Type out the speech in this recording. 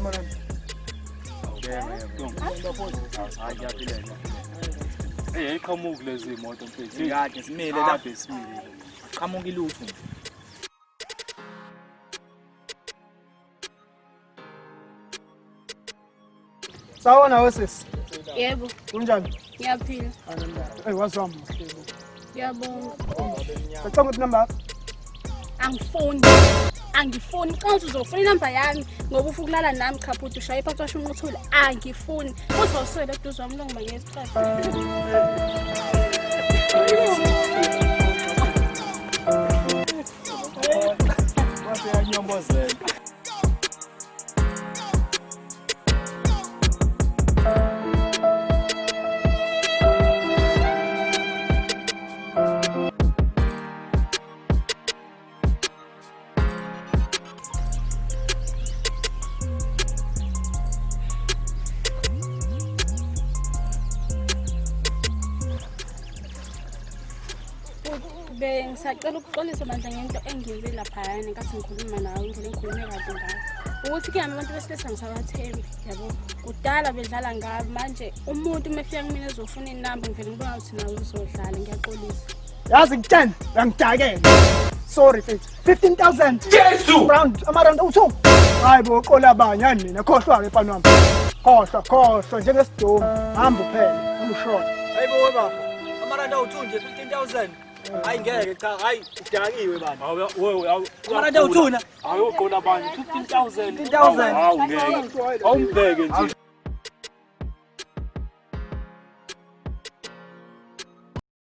amaranda. Hey, ayiqhamuki lezi imoto mfethu. Ngiyade simile la. Kade simile. Qhamuka ilutho. Sawona wesisi. Yebo, Kunjani? ngiyaphila. Hey, wazama. Ngiyabonga. Sacela ukuthi number yakho. Angifuni. Angifuni. Xa uzofuna inamba yami ngoba ufuna ukulala nami cha futhi ushaye phansi washo unquthule. Angifuni. Uthi awuswele eduze wami ngoma ngesikhathi. Wase yanyombozela. Ngisacela ukuxolisa manje ngento engiyenze laphayana ngenkathi ngikhuluma nawe indlela engikhulume kabi ngayo. Ukuthi-ke abantu besilisa ngisabathembi, yabo. Kudala bedlala ngabo manje umuntu uma efika kumina ezofuna inamba ngivele ngibona ukuthi nawe uzodlala ngiyaxolisa. Yazi ngitshela, uyangidakela. Sorry mfethu. 15,000. Jesu! Round amaranda u2. Hayibo qola abanyani mina khohlwa ke mfana wami. Khohlwa njengesidomu. Hamba uphele, hamba ushona. Hayibo webaba. Amaranda u2 nje 15,000. Hayi ngeke cha, hayi udakiwe bani. Amaranda uthuna. Ayoqola abanye 15,000. 15,000. Hawu ngeke. Awumbheke nje.